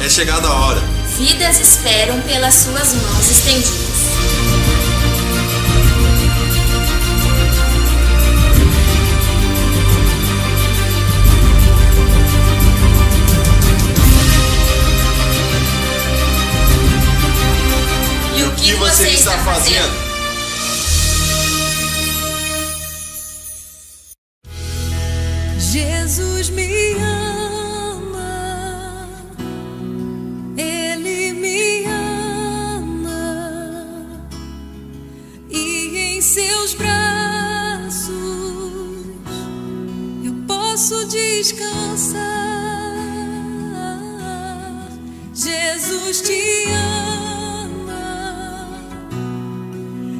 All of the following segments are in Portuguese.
É chegada a hora. Vidas esperam pelas suas mãos estendidas. E o que você está fazendo? Jesus me ama, Ele me ama, e em seus braços eu posso descansar. Jesus te ama,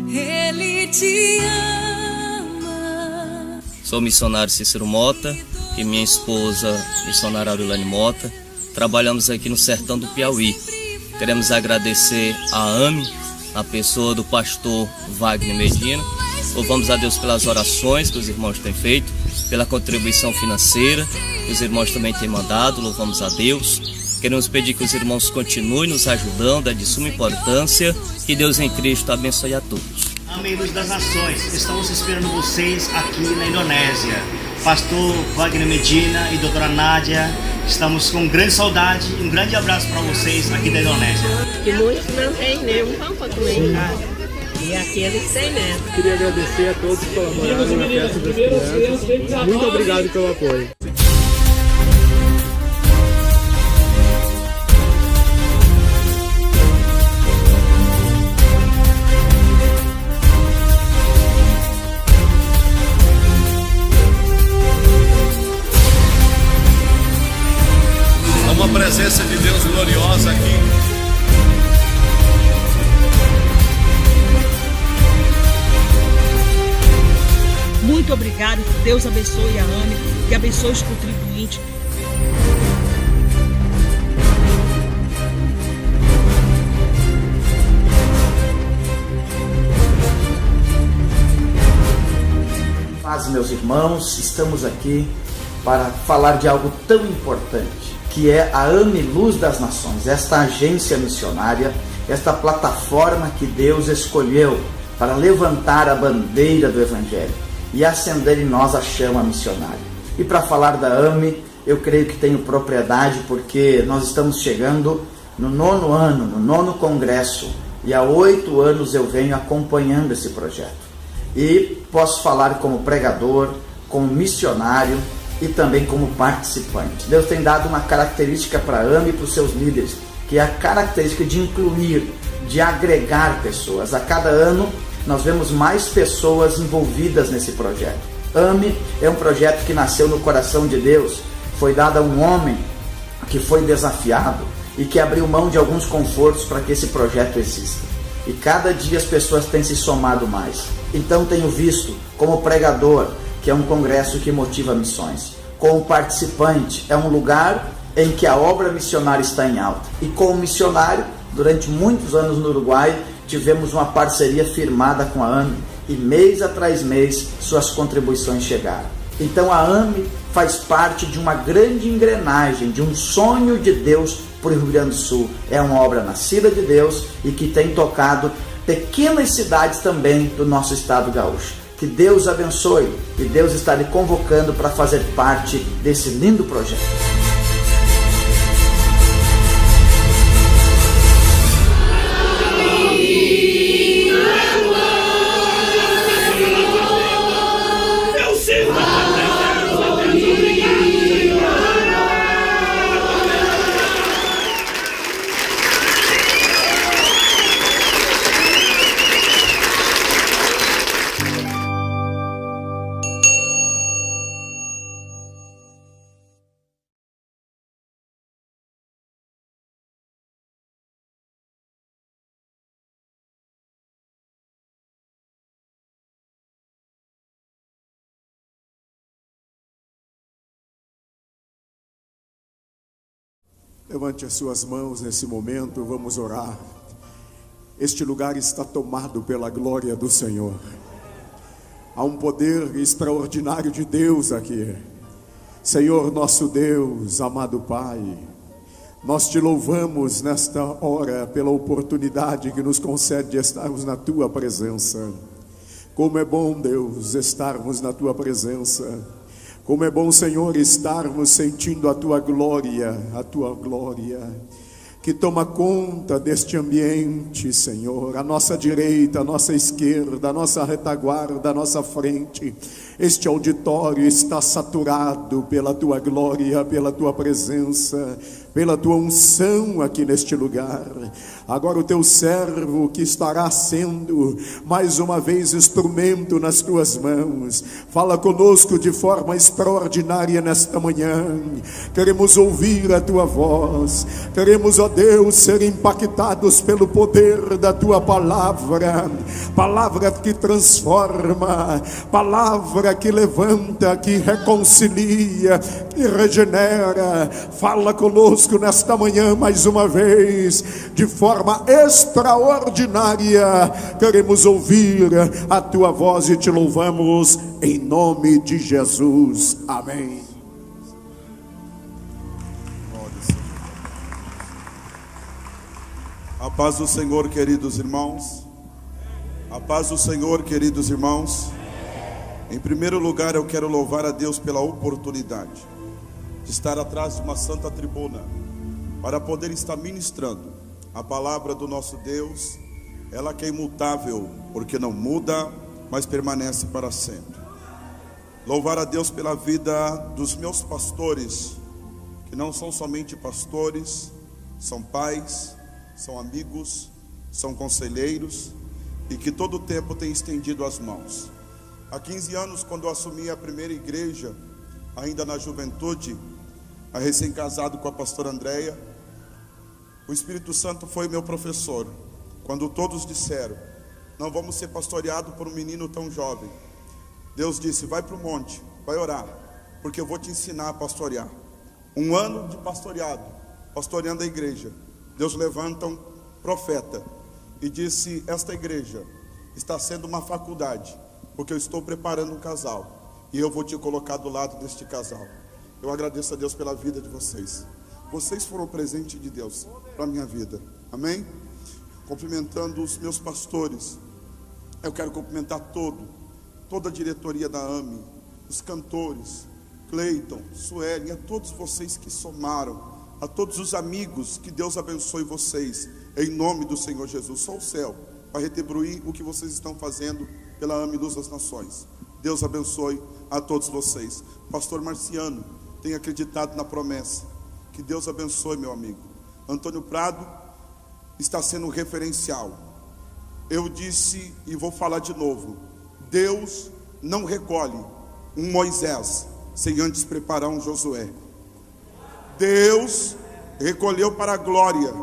Ele te ama. Sou o missionário Cícero Mota e minha esposa, missionária Aurelane Mota. Trabalhamos aqui no sertão do Piauí. Queremos agradecer a AME, a pessoa do pastor Wagner Medina. Louvamos a Deus pelas orações que os irmãos têm feito, pela contribuição financeira que os irmãos também têm mandado. Louvamos a Deus. Queremos pedir que os irmãos continuem nos ajudando, é de suma importância. Que Deus em Cristo abençoe a todos. AME Luz das Nações, estamos esperando vocês aqui na Indonésia. Pastor Wagner Medina e doutora Nádia, estamos com grande saudade e um grande abraço para vocês aqui da Indonésia. Que muitos não têm nenhum pão para comer em casa. E aqui eles têm mesmo. Queria agradecer a todos que colaboraram na festa das crianças. Muito obrigado pelo apoio. Uma presença de Deus gloriosa aqui. Muito obrigado, que Deus abençoe a AME, que abençoe os contribuintes. Paz, meus irmãos, estamos aqui para falar de algo tão importante, que é a AME Luz das Nações, esta agência missionária, esta plataforma que Deus escolheu para levantar a bandeira do Evangelho e acender em nós a chama missionária. E para falar da AME, eu creio que tenho propriedade, porque nós estamos chegando no 9º ano, no 9º congresso, e há 8 anos eu venho acompanhando esse projeto. E posso falar como pregador, como missionário, e também como participante. Deus tem dado uma característica para a AME e para os seus líderes, que é a característica de incluir, de agregar pessoas. A cada ano nós vemos mais pessoas envolvidas nesse projeto. AME é um projeto que nasceu no coração de Deus, foi dado a um homem que foi desafiado e que abriu mão de alguns confortos para que esse projeto exista. E cada dia as pessoas têm se somado mais. Então tenho visto como pregador, que é um congresso que motiva missões. Como participante, é um lugar em que a obra missionária está em alta. E como missionário, durante muitos anos no Uruguai, tivemos uma parceria firmada com a AME, e mês atrás mês suas contribuições chegaram. Então a AME faz parte de uma grande engrenagem, de um sonho de Deus para o Rio Grande do Sul. É uma obra nascida de Deus e que tem tocado pequenas cidades também do nosso estado gaúcho. Que Deus abençoe, e Deus está lhe convocando para fazer parte desse lindo projeto. Levante as suas mãos nesse momento, vamos orar. Este lugar está tomado pela glória do Senhor. Há um poder extraordinário de Deus aqui. Senhor nosso Deus, amado Pai, Nós te louvamos nesta hora pela oportunidade que nos concede de estarmos na tua presença. Como é bom, Deus, estarmos na tua presença. Como é bom, Senhor, estarmos sentindo a tua glória, que toma conta deste ambiente, Senhor, a nossa direita, a nossa esquerda, a nossa retaguarda, a nossa frente. Este auditório está saturado pela tua glória, pela tua presença, pela tua unção aqui neste lugar. Agora o teu servo, que estará sendo mais uma vez instrumento nas tuas mãos, fala conosco de forma extraordinária nesta manhã. Queremos ouvir a tua voz, queremos, ó Deus, ser impactados pelo poder da tua palavra, palavra que transforma, palavra que levanta, que reconcilia, que regenera. Fala conosco nesta manhã mais uma vez, de forma extraordinária. Queremos ouvir a tua voz e te louvamos em nome de Jesus. Amém. A paz do Senhor, queridos irmãos. A paz do Senhor, queridos irmãos. Em primeiro lugar, eu quero louvar a Deus pela oportunidade de estar atrás de uma santa tribuna para poder estar ministrando a palavra do nosso Deus. Ela que é imutável, porque não muda, mas permanece para sempre. Louvar a Deus pela vida dos meus pastores, que não são somente pastores, são pais, são amigos, são conselheiros, e que todo o tempo têm estendido as mãos. Há 15 anos, quando eu assumi a primeira igreja, ainda na juventude, recém-casado com a pastora Andréia, o Espírito Santo foi meu professor. Quando todos disseram: não vamos ser pastoreados por um menino tão jovem, Deus disse: vai para o monte, vai orar, porque eu vou te ensinar a pastorear. Um ano de pastoreado, pastoreando a igreja, Deus levanta um profeta e disse: esta igreja está sendo uma faculdade, porque eu estou preparando um casal, e eu vou te colocar do lado deste casal. Eu agradeço a Deus pela vida de vocês. Vocês foram presente de Deus para a minha vida. Amém? Cumprimentando os meus pastores, eu quero cumprimentar toda a diretoria da AME, os cantores, Cleiton, Sueli, a todos vocês que somaram, a todos os amigos, que Deus abençoe vocês, em nome do Senhor Jesus. Só o céu para retribuir o que vocês estão fazendo pela AME Luz das Nações. Deus abençoe a todos vocês. Pastor Marciano tem acreditado na promessa. Que Deus abençoe, meu amigo. Antônio Prado está sendo um referencial. Eu disse e vou falar de novo: Deus não recolhe um Moisés sem antes preparar um Josué. Deus recolheu para a glória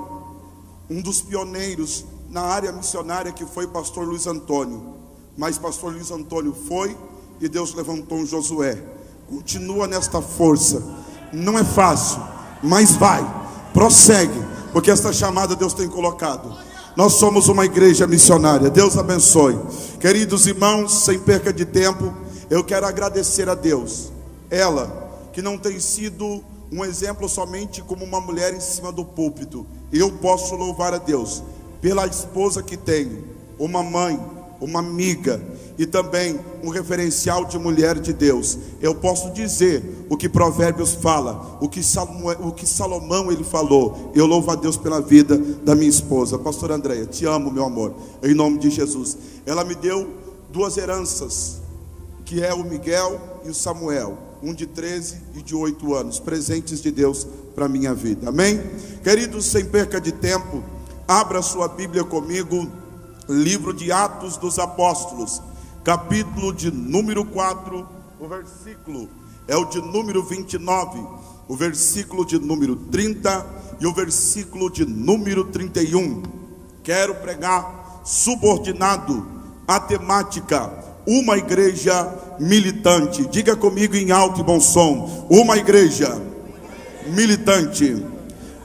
um dos pioneiros na área missionária, que foi pastor Luiz Antônio. Mas pastor Luiz Antônio foi, e Deus levantou um Josué. Continua nesta força. Não é fácil, mas vai, prossegue, porque esta chamada Deus tem colocado. Nós somos uma igreja missionária. Deus abençoe. Queridos irmãos, sem perca de tempo, eu quero agradecer a Deus. Ela que não tem sido um exemplo somente como uma mulher em cima do púlpito. Eu posso louvar a Deus pela esposa que tenho, uma mãe, uma amiga e também um referencial de mulher de Deus. Eu posso dizer o que Provérbios fala, o que Salomão ele falou. Eu louvo a Deus pela vida da minha esposa. Pastora Andréia, te amo, meu amor, em nome de Jesus. Ela me deu duas heranças, que é o Miguel e o Samuel, um de 13 e de 8 anos, presentes de Deus para a minha vida. Amém? Queridos, sem perca de tempo, abra sua Bíblia comigo, livro de Atos dos Apóstolos, capítulo de número 4, o versículo é o de número 29, o versículo de número 30 e o versículo de número 31. Quero pregar subordinado à temática uma igreja militante. Diga comigo em alto e bom som: uma igreja militante.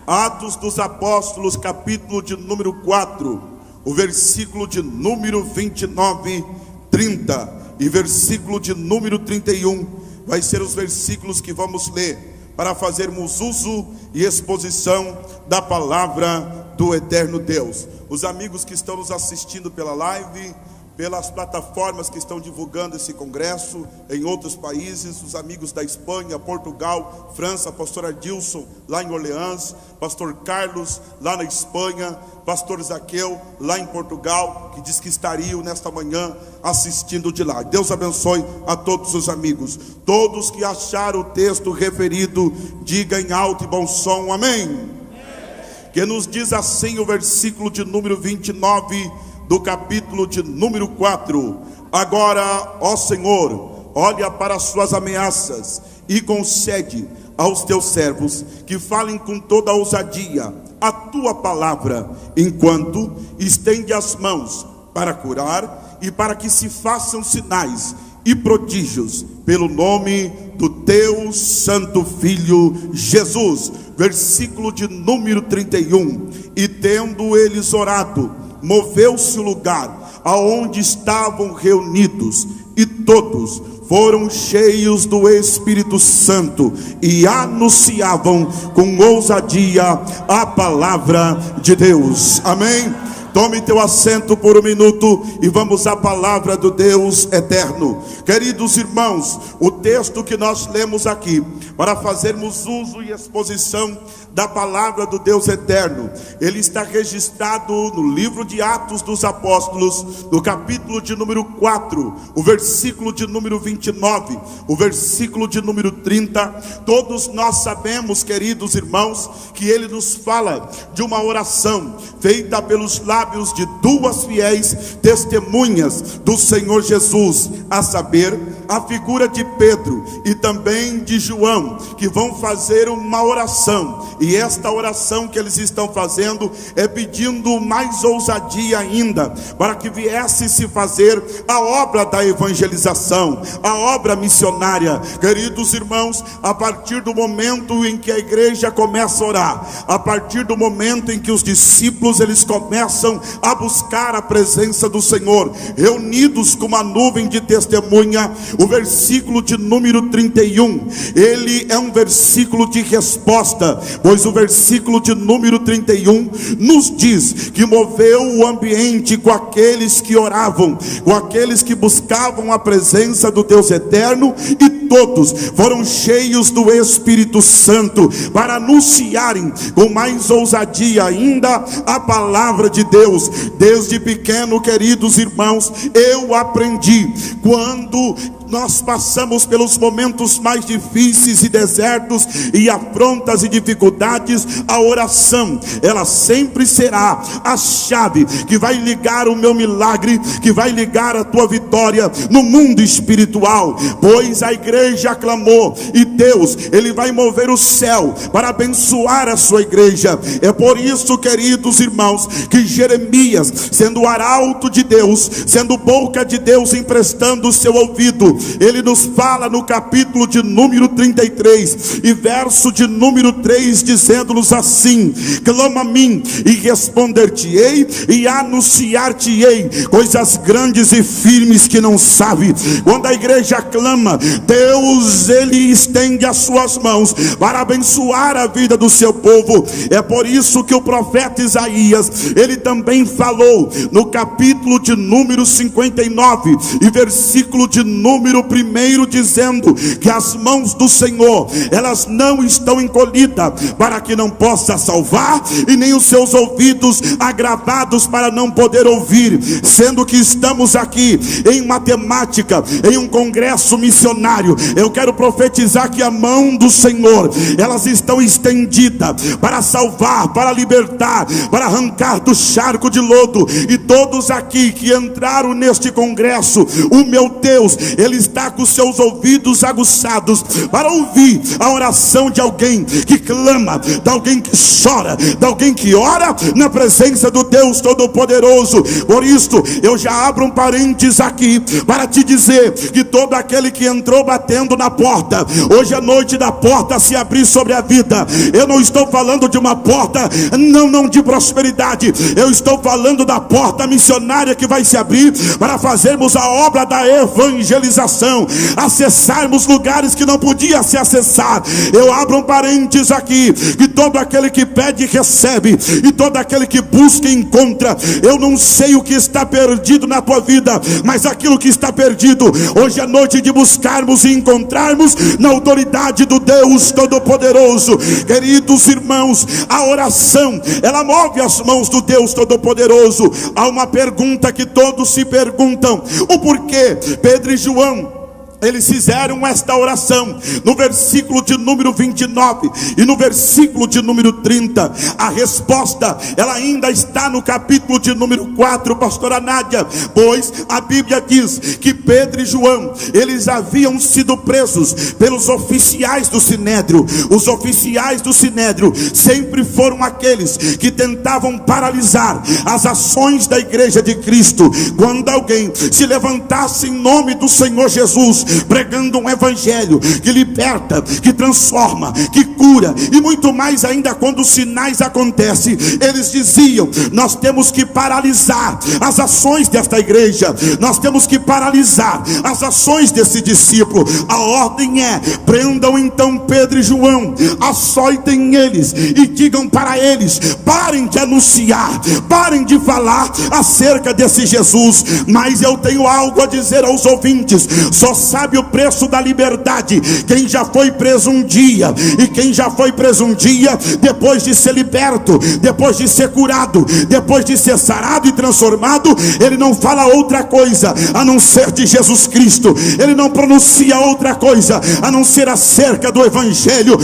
Atos dos Apóstolos, capítulo de número 4, o versículo de número 29, 30 e versículo de número 31 vai ser os versículos que vamos ler para fazermos uso e exposição da palavra do eterno Deus. Os amigos que estão nos assistindo pela live, pelas plataformas que estão divulgando esse congresso em outros países, os amigos da Espanha, Portugal, França, pastor Adilson lá em Orleans, pastor Carlos lá na Espanha, pastor Zaqueu lá em Portugal, que diz que estariam nesta manhã assistindo de lá. Deus abençoe a todos os amigos. Todos que acharam o texto referido, diga em alto e bom som, amém. Que nos diz assim o versículo de número 29 do capítulo de número 4. Agora, ó Senhor, olha para as suas ameaças e concede aos teus servos que falem com toda a ousadia a tua palavra, enquanto estende as mãos para curar e para que se façam sinais e prodígios pelo nome do teu santo Filho Jesus. Versículo de número 31. E tendo eles orado, moveu-se o lugar aonde estavam reunidos, e todos foram cheios do Espírito Santo e anunciavam com ousadia a palavra de Deus. Amém? Tome teu assento por um minuto e vamos à palavra do Deus eterno. Queridos irmãos, o texto que nós lemos aqui, para fazermos uso e exposição da palavra do Deus eterno, ele está registrado no livro de Atos dos Apóstolos, no capítulo de número 4, o versículo de número 29, o versículo de número 30. Todos nós sabemos, queridos irmãos, que ele nos fala de uma oração feita pelos lábios de duas fiéis testemunhas do Senhor Jesus, a saber, a figura de Pedro e também de João, que vão fazer uma oração. E esta oração que eles estão fazendo é pedindo mais ousadia ainda, para que viesse se fazer a obra da evangelização, a obra missionária. Queridos irmãos, a partir do momento em que a igreja começa a orar, a partir do momento em que os discípulos eles começam a buscar a presença do Senhor, reunidos com uma nuvem de testemunha, o versículo de número 31, ele é um versículo de resposta, pois o versículo de número 31 nos diz que moveu o ambiente com aqueles que oravam, com aqueles que buscavam a presença do Deus eterno, e todos foram cheios do Espírito Santo para anunciarem com mais ousadia ainda a palavra de Deus. Desde pequeno, queridos irmãos, eu aprendi, quando nós passamos pelos momentos mais difíceis e desertos e afrontas e dificuldades, a oração, ela sempre será a chave que vai ligar o meu milagre, que vai ligar a tua vitória no mundo espiritual. Pois a igreja clamou, e Deus, ele vai mover o céu para abençoar a sua igreja. É por isso, queridos irmãos, que Jeremias, sendo arauto de Deus, sendo boca de Deus, emprestando o seu ouvido, ele nos fala no capítulo de número 33 e verso de número 3, dizendo-nos assim: clama a mim e responder-te-ei e anunciar-te-ei coisas grandes e firmes que não sabe. Quando a igreja clama, Deus, ele estende as suas mãos para abençoar a vida do seu povo. É por isso que o profeta Isaías, ele também falou no capítulo de número 59 e versículo de número 1, dizendo que as mãos do Senhor, elas não estão encolhidas para que não possa salvar, e nem os seus ouvidos agravados para não poder ouvir. Sendo que estamos aqui em matemática, em um congresso missionário, eu quero profetizar que a mão do Senhor, elas estão estendidas para salvar, para libertar, para arrancar do charco de lodo. E todos aqui que entraram neste congresso, o meu Deus, ele está com os seus ouvidos aguçados para ouvir a oração de alguém que clama, de alguém que chora, de alguém que ora na presença do Deus Todo-Poderoso. Por isso eu já abro um parênteses aqui para te dizer que todo aquele que entrou batendo batendo na porta. Hoje é noite da porta se abrir sobre a vida. Eu não estou falando de uma porta não de prosperidade. Eu estou falando da porta missionária que vai se abrir para fazermos a obra da evangelização, acessarmos lugares que não podia se acessar. Eu abro um parênteses aqui, que todo aquele que pede recebe, e todo aquele que busca encontra. Eu não sei o que está perdido na tua vida, mas aquilo que está perdido, hoje é noite de buscarmos e encontrarmos na autoridade do Deus Todo-Poderoso. Queridos irmãos, a oração, ela move as mãos do Deus Todo-Poderoso. Há uma pergunta que todos se perguntam: o porquê Pedro e João eles fizeram esta oração? No versículo de número 29 e no versículo de número 30, a resposta, ela ainda está no capítulo de número 4, pastora Nádia, pois a Bíblia diz que Pedro e João, eles haviam sido presos pelos oficiais do Sinédrio. Os oficiais do Sinédrio sempre foram aqueles que tentavam paralisar as ações da igreja de Cristo. Quando alguém se levantasse em nome do Senhor Jesus, pregando um evangelho que liberta, que transforma, que cura, e muito mais ainda quando os sinais acontecem, eles diziam: nós temos que paralisar as ações desta igreja, nós temos que paralisar as ações desse discípulo. A ordem é: prendam então Pedro e João, açoitem eles e digam para eles: parem de anunciar, parem de falar acerca desse Jesus. Mas eu tenho algo a dizer aos ouvintes: só sabe o preço da liberdade quem já foi preso um dia. E quem já foi preso um dia, depois de ser liberto, depois de ser curado, depois de ser sarado e transformado, ele não fala outra coisa a não ser de Jesus Cristo. Ele não pronuncia outra coisa a não ser acerca do evangelho.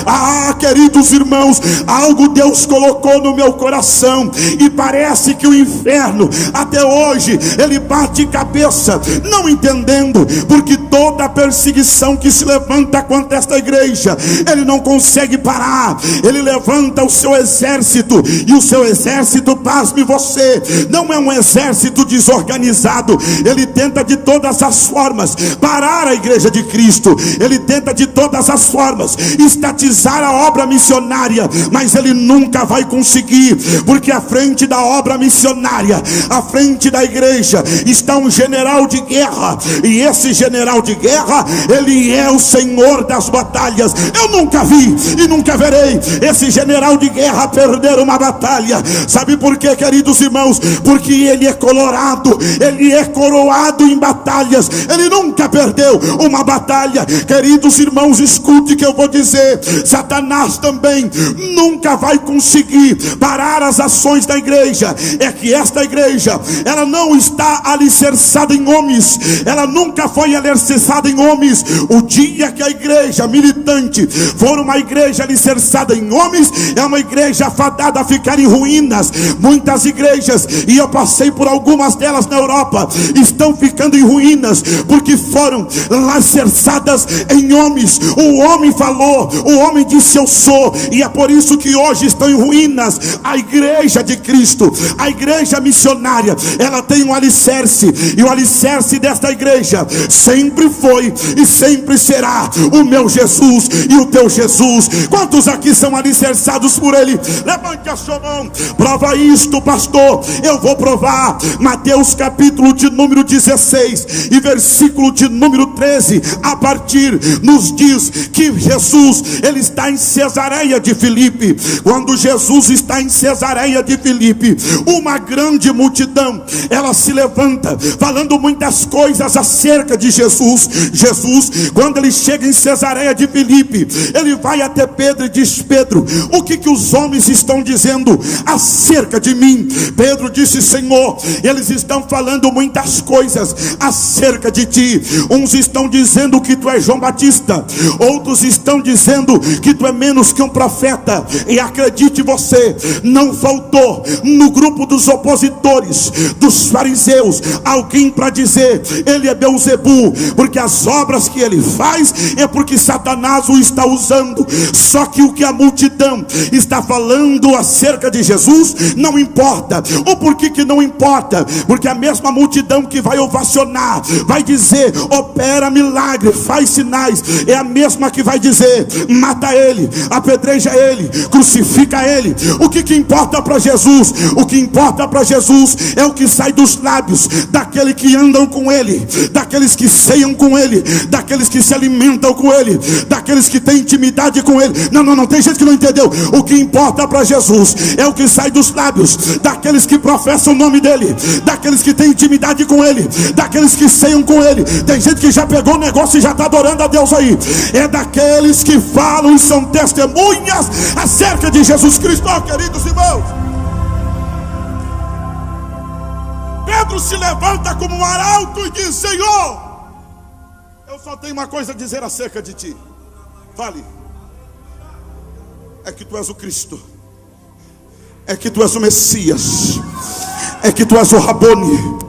Ah, queridos irmãos, algo Deus colocou no meu coração, e parece que o inferno até hoje ele bate cabeça, não entendendo, porque toda a perseguição que se levanta contra esta igreja, ele não consegue parar. Ele levanta o seu exército, e o seu exército, pasme você, não é um exército desorganizado. Ele tenta de todas as formas parar a igreja de Cristo, ele tenta de todas as formas estatizar a obra missionária, mas ele nunca vai conseguir, porque à frente da obra missionária, à frente da igreja, está um general de guerra, e esse general de guerra, ele é o Senhor das batalhas. Eu nunca vi e nunca verei esse general de guerra perder uma batalha. Sabe por quê, queridos irmãos? Porque ele é colorado, ele é coroado em batalhas, ele nunca perdeu uma batalha. Queridos irmãos, escute o que eu vou dizer: Satanás também nunca vai conseguir parar as ações da igreja. É que esta igreja, ela não está alicerçada em homens, ela nunca foi alicerçada em homens. O dia que a igreja militante for uma igreja alicerçada em homens, é uma igreja fadada a ficar em ruínas. Muitas igrejas, e eu passei por algumas delas na Europa, estão ficando em ruínas porque foram alicerçadas em homens. O homem falou, o homem disse eu sou, e é por isso que hoje estão em ruínas. A igreja de Cristo, a igreja missionária, ela tem um alicerce, e o alicerce desta igreja sempre foi e sempre será o meu Jesus e o teu Jesus. Quantos aqui são alicerçados por ele? Levante a sua mão. Prova isto, pastor. Eu vou provar. Mateus capítulo de número 16 e versículo de número 13 a partir, nos diz que Jesus, ele está em Cesareia de Filipe. Quando Jesus está em Cesareia de Filipe, uma grande multidão, ela se levanta falando muitas coisas acerca de Jesus. Jesus, quando ele chega em Cesareia de Filipe, ele vai até Pedro e diz: Pedro, o que os homens estão dizendo acerca de mim? Pedro disse: Senhor, eles estão falando muitas coisas acerca de ti. Uns estão dizendo que tu és João Batista, outros estão dizendo que tu é menos que um profeta. E acredite você, não faltou no grupo dos opositores, dos fariseus, alguém para dizer: ele é Beelzebu, porque as obras que ele faz é porque Satanás o está usando. Só que o que a multidão está falando acerca de Jesus não importa. O porquê que não importa? Porque a mesma multidão que vai ovacionar, vai dizer: opera milagre, faz sinais, é a mesma que vai dizer: mata ele, apedreja ele, crucifica ele. O que importa para Jesus? O que importa para Jesus é o que sai dos lábios daqueles que andam com ele, daqueles que ceiam com ele, daqueles que se alimentam com ele, daqueles que têm intimidade com ele. Não, tem gente que não entendeu. O que importa para Jesus é o que sai dos lábios daqueles que professam o nome dele, daqueles que têm intimidade com ele, daqueles que ceiam com ele. Tem gente que já pegou o negócio e já está adorando a Deus aí. É daqueles que falam e são testemunhas acerca de Jesus Cristo. Oh, queridos irmãos, Pedro se levanta como um arauto e diz: Senhor, eu só tenho uma coisa a dizer acerca de ti. Fale. É que tu és o Cristo, é que tu és o Messias, é que tu és o Rabone.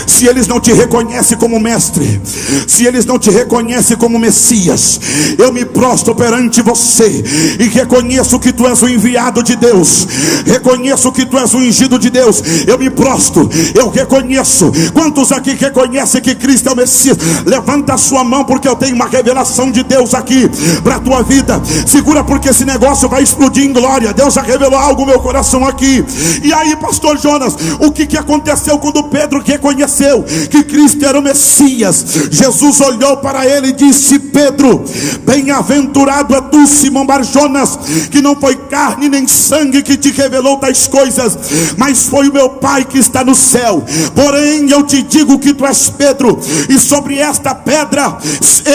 Se eles não te reconhecem como mestre, se eles não te reconhecem como Messias, eu me prostro perante você e reconheço que tu és o enviado de Deus, reconheço que tu és o ungido de Deus. Eu me prostro, eu reconheço. Quantos aqui reconhecem que Cristo é o Messias? Levanta a sua mão, porque eu tenho uma revelação de Deus aqui para a tua vida. Segura, porque esse negócio vai explodir em glória. Deus já revelou algo no meu coração aqui. E aí, pastor Jonas, o que aconteceu quando Pedro reconheceu que Cristo era o Messias? Jesus olhou para ele e disse: Pedro, bem-aventurado é tu, Simão Bar-Jonas, que não foi carne nem sangue que te revelou tais coisas, mas foi o meu Pai que está no céu. Porém eu te digo que tu és Pedro, e sobre esta pedra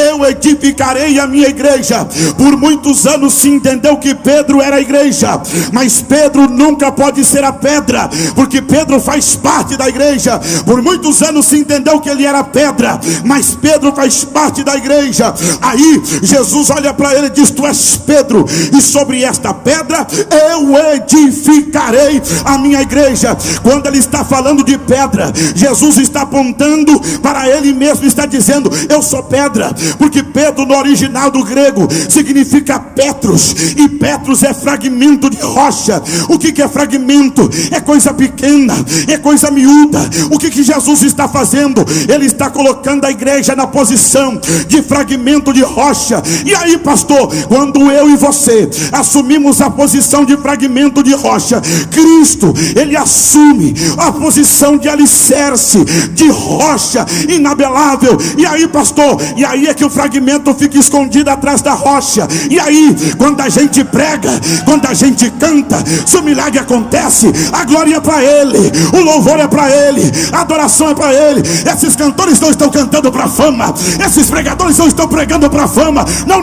eu edificarei a minha igreja. Por muitos anos se entendeu que Pedro era a igreja, mas Pedro nunca pode ser a pedra, porque Pedro faz parte da igreja. Por muitos anos se entendeu que ele era pedra, mas Pedro faz parte da igreja. Aí Jesus olha para ele e diz: tu és Pedro, e sobre esta pedra eu edificarei a minha igreja. Quando ele está falando de pedra, Jesus está apontando para ele mesmo, está dizendo: eu sou pedra, porque Pedro no original do grego significa Petros, e Petros é fragmento de rocha. O que é fragmento? É coisa pequena, é coisa miúda. O que Jesus está fazendo? Ele está colocando a igreja na posição de fragmento de rocha. E aí, pastor, quando eu e você assumimos a posição de fragmento de rocha, Cristo, ele assume a posição de alicerce, de rocha inabelável. E aí, pastor, e aí é que o fragmento fica escondido atrás da rocha. E aí, quando a gente prega, quando a gente canta, se o milagre acontece, a glória é para ele, o louvor é para ele, a adoração é para ele. Esses cantores não estão cantando para fama, esses pregadores não estão pregando para fama. Não,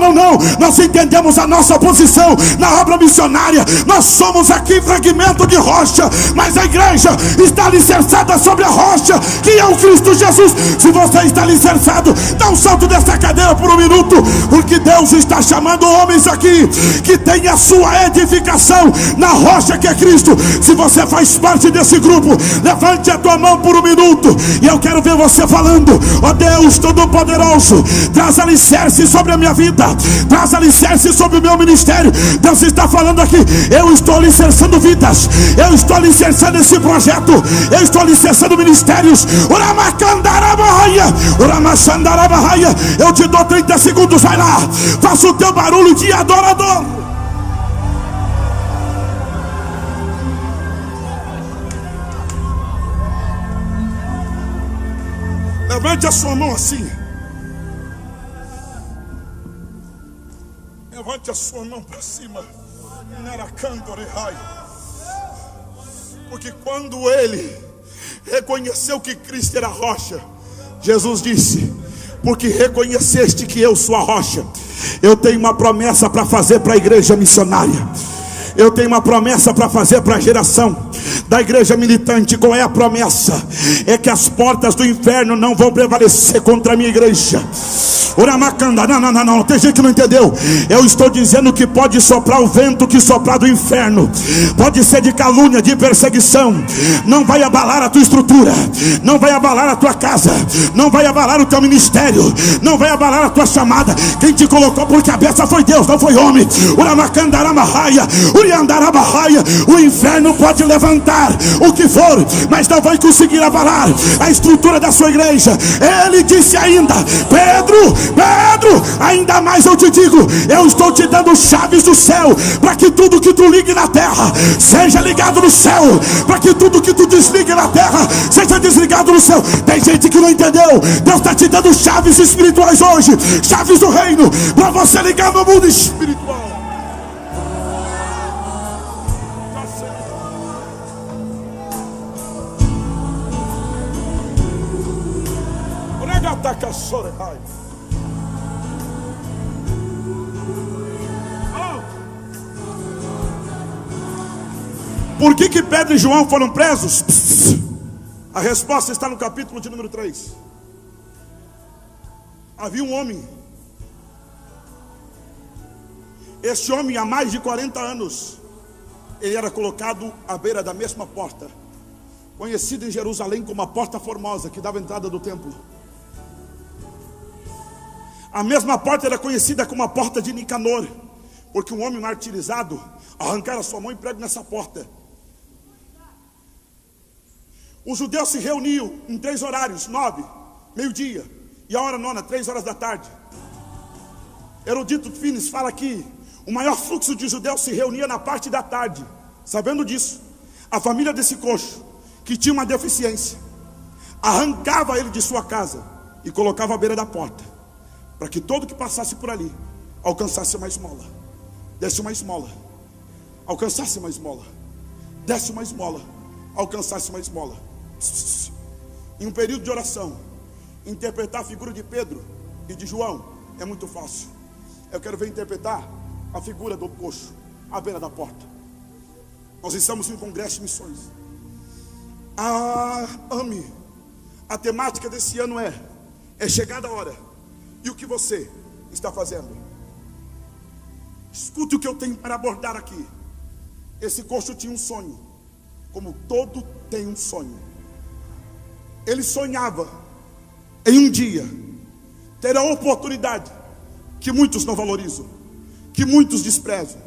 nós entendemos a nossa posição na obra missionária. Nós somos aqui fragmento de rocha, mas a igreja está alicerçada sobre a rocha, que é o Cristo Jesus. Se você está alicerçado, dá um salto dessa cadeira por um minuto, porque Deus está chamando homens aqui que tem a sua edificação na rocha que é Cristo. Se você faz parte desse grupo, levante a tua mão por um minuto, e eu quero ver você falando: ó Deus Todo-Poderoso, traz alicerce sobre a minha vida, traz alicerce sobre o meu ministério. Deus está falando aqui: eu estou alicerçando vidas, eu estou alicerçando esse projeto, eu estou alicerçando ministérios. Eu te dou 30 segundos, vai lá, faça o teu barulho de adorador. Levante a sua mão assim. Levante a sua mão para cima. Porque quando ele reconheceu que Cristo era a rocha, Jesus disse: porque reconheceste que eu sou a rocha, eu tenho uma promessa para fazer para a igreja missionária. Eu tenho uma promessa para fazer para a geração da igreja militante. Qual é a promessa? é que as portas do inferno não vão prevalecer contra a minha igreja. Não, tem gente que não entendeu. Eu estou dizendo que pode soprar o vento que soprar do inferno, pode ser de calúnia, de perseguição, não vai abalar a tua estrutura, não vai abalar a tua casa, não vai abalar o teu ministério, não vai abalar a tua chamada. Quem te colocou por cabeça foi Deus, não foi homem. O inferno pode levantar o que for, mas não vai conseguir abalar a estrutura da sua igreja. Ele disse ainda: Pedro, ainda mais eu te digo, eu estou te dando chaves do céu, para que tudo que tu ligue na terra seja ligado no céu, para que tudo que tu desligue na terra seja desligado no céu. Tem gente que não entendeu. Deus está te dando chaves espirituais hoje, chaves do reino, para você ligar no mundo espiritual. Por que Pedro e João foram presos? A resposta está no capítulo de número 3. Havia um homem. Este homem, há mais de 40 anos, ele era colocado à beira da mesma porta, conhecida em Jerusalém como a Porta Formosa, que dava a entrada do templo. A mesma porta era conhecida como a Porta de Nicanor, porque um homem martirizado arrancara sua mão e prega nessa porta. Os judeus se reuniam em 3 horários: 9, meio-dia e a hora 9, 3 horas da tarde. Erudito Finis fala que o maior fluxo de judeus se reunia na parte da tarde. Sabendo disso, a família desse coxo, que tinha uma deficiência, arrancava ele de sua casa e colocava à beira da porta, para que todo que passasse por ali alcançasse uma esmola, desse uma esmola, alcançasse uma esmola, desse uma esmola, alcançasse uma esmola. Em um período de oração, interpretar a figura de Pedro e de João é muito fácil. Eu quero ver interpretar a figura do coxo à beira da porta. Nós estamos em um congresso de missões. Ame. A temática desse ano é chegada a hora. E o que você está fazendo? Escute o que eu tenho para abordar aqui. Esse coxo tinha um sonho, como todo tem um sonho. Ele sonhava em um dia ter a oportunidade que muitos não valorizam, que muitos desprezam,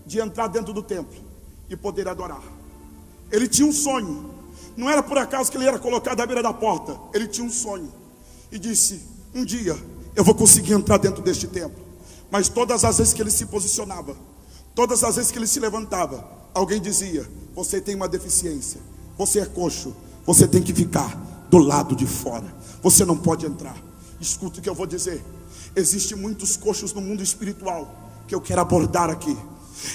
de entrar dentro do templo e poder adorar. Ele tinha um sonho. Não era por acaso que ele era colocado à beira da porta. Ele tinha um sonho e disse: um dia eu vou conseguir entrar dentro deste templo. Mas todas as vezes que ele se posicionava, todas as vezes que ele se levantava, alguém dizia: você tem uma deficiência, você é coxo, você tem que ficar do lado de fora, você não pode entrar. Escuta o que eu vou dizer. Existem muitos coxos no mundo espiritual que eu quero abordar aqui.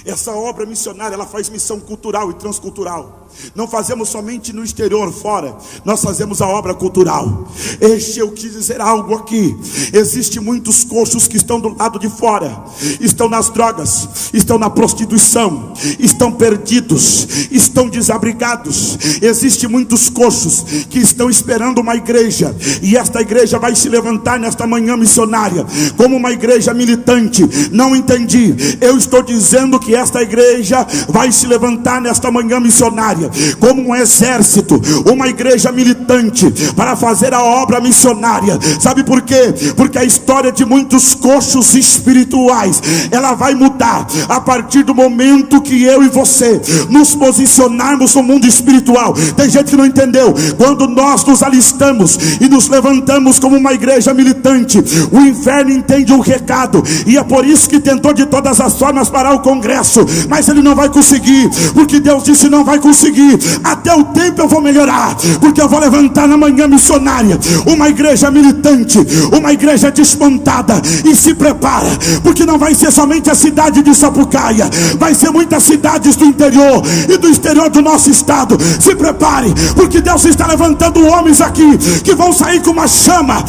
Essa obra missionária, ela faz missão cultural e transcultural. Não fazemos somente no exterior, fora. Nós fazemos a obra cultural. Eu quis dizer algo aqui. Existem muitos coxos que estão do lado de fora. Estão nas drogas, estão na prostituição, estão perdidos, estão desabrigados. Existem muitos coxos que estão esperando uma igreja. E esta igreja vai se levantar nesta manhã missionária como uma igreja militante. Não entendi. Eu estou dizendo que esta igreja vai se levantar nesta manhã missionária como um exército, uma igreja militante para fazer a obra missionária. Sabe por quê? Porque a história de muitos coxos espirituais, ela vai mudar a partir do momento que eu e você nos posicionarmos no mundo espiritual. Tem gente que não entendeu. Quando nós nos alistamos e nos levantamos como uma igreja militante, o inferno entende o recado, e é por isso que tentou de todas as formas parar o congresso, mas ele não vai conseguir, porque Deus disse: não vai conseguir. Até o tempo eu vou melhorar, porque eu vou levantar na manhã missionária uma igreja militante, uma igreja despontada. E se prepara, porque não vai ser somente a cidade de Sapucaia, vai ser muitas cidades do interior e do exterior do nosso estado. Se prepare, porque Deus está levantando homens aqui que vão sair com uma chama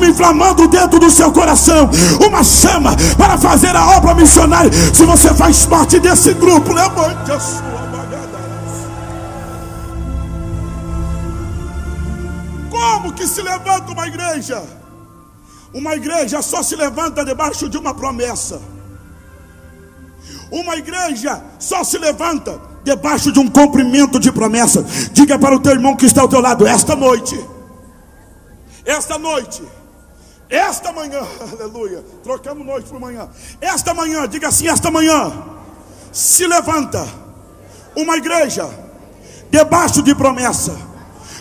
inflamando dentro do seu coração, uma chama para fazer a obra missionária. Se você faz parte desse grupo, levante a sua bagada. que se levanta uma igreja. Uma igreja só se levanta debaixo de uma promessa. Uma igreja só se levanta debaixo de um cumprimento de promessa. Diga para o teu irmão que está ao teu lado: esta noite, esta manhã, aleluia, trocamos noite por manhã. Esta manhã, diga assim: esta manhã se levanta uma igreja debaixo de promessa.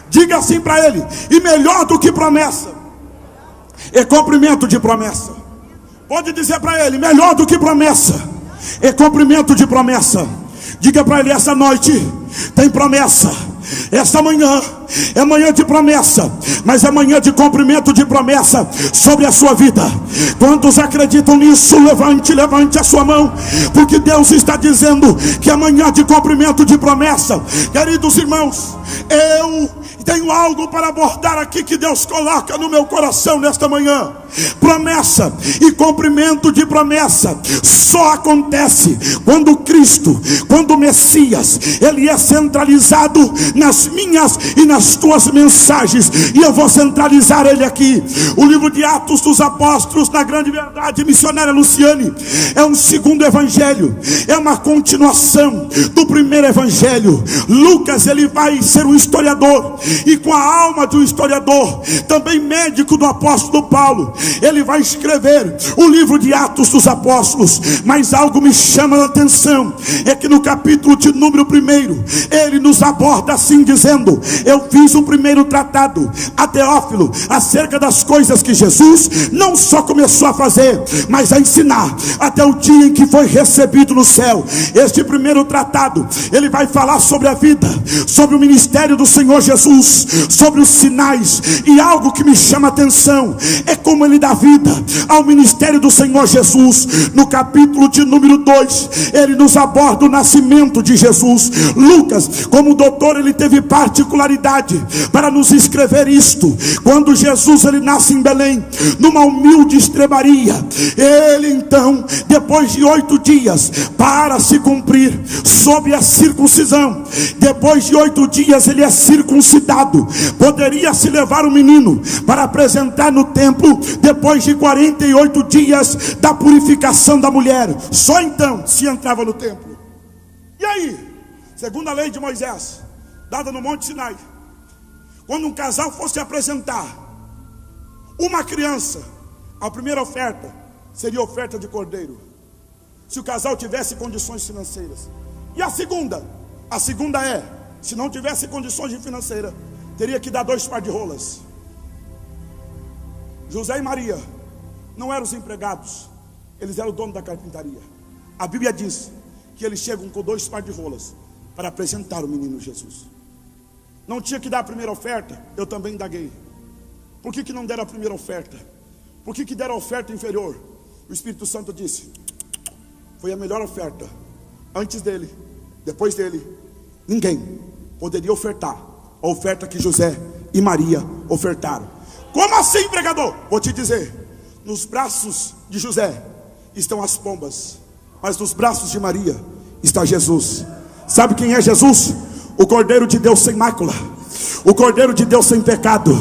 Diga assim para ele: e melhor do que promessa é cumprimento de promessa. Pode dizer para ele: melhor do que promessa é cumprimento de promessa. Diga para ele: essa noite tem promessa. Esta manhã é manhã de promessa, mas é manhã de cumprimento de promessa sobre a sua vida. Quantos acreditam nisso? Levante a sua mão, porque Deus está dizendo que é manhã de cumprimento de promessa. Queridos irmãos, eu tenho algo para abordar aqui que Deus coloca no meu coração nesta manhã. Promessa e cumprimento de promessa só acontece quando Cristo, quando o Messias, ele é centralizado nas minhas e nas tuas mensagens. E eu vou centralizar ele aqui. O livro de Atos dos Apóstolos, na grande verdade, missionária Luciane, é um segundo evangelho, é uma continuação do primeiro evangelho. Lucas, ele vai ser um historiador, e com a alma de um historiador, também médico do apóstolo Paulo, ele vai escrever o livro de Atos dos Apóstolos. Mas algo me chama a atenção, é que no capítulo de número 1, ele nos aborda assim, dizendo: eu fiz o primeiro tratado a Teófilo acerca das coisas que Jesus não só começou a fazer, mas a ensinar até o dia em que foi recebido no céu. Este primeiro tratado, ele vai falar sobre a vida, sobre o ministério do Senhor Jesus, sobre os sinais. E algo que me chama a atenção é como ele dá vida ao ministério do Senhor Jesus. No capítulo de número 2, ele nos aborda o nascimento de Jesus. Lucas, como doutor, ele teve particularidade para nos escrever isto. Quando Jesus, ele nasce em Belém, numa humilde estrebaria, ele então, depois de 8 dias para se cumprir sob a circuncisão, depois de 8 dias ele é circuncidado. Poderia se levar o menino para apresentar no templo depois de 48 dias da purificação da mulher. Só então se entrava no templo. E aí, segundo a lei de Moisés, dada no Monte Sinai, quando um casal fosse apresentar uma criança, a primeira oferta seria a oferta de cordeiro, se o casal tivesse condições financeiras. E a segunda é, se não tivesse condições financeiras, teria que dar 2 par de rolas. José e Maria não eram os empregados, eles eram o dono da carpintaria. A Bíblia diz que eles chegam com 2 par de rolas para apresentar o menino Jesus. Não tinha que dar a primeira oferta, eu também indaguei. Por que não deram a primeira oferta? Por que deram a oferta inferior? O Espírito Santo disse: foi a melhor oferta. Antes dele, depois dele, ninguém poderia ofertar a oferta que José e Maria ofertaram. Como assim, pregador? Vou te dizer: nos braços de José estão as pombas, mas nos braços de Maria está Jesus. Sabe quem é Jesus? O Cordeiro de Deus sem mácula, o Cordeiro de Deus sem pecado.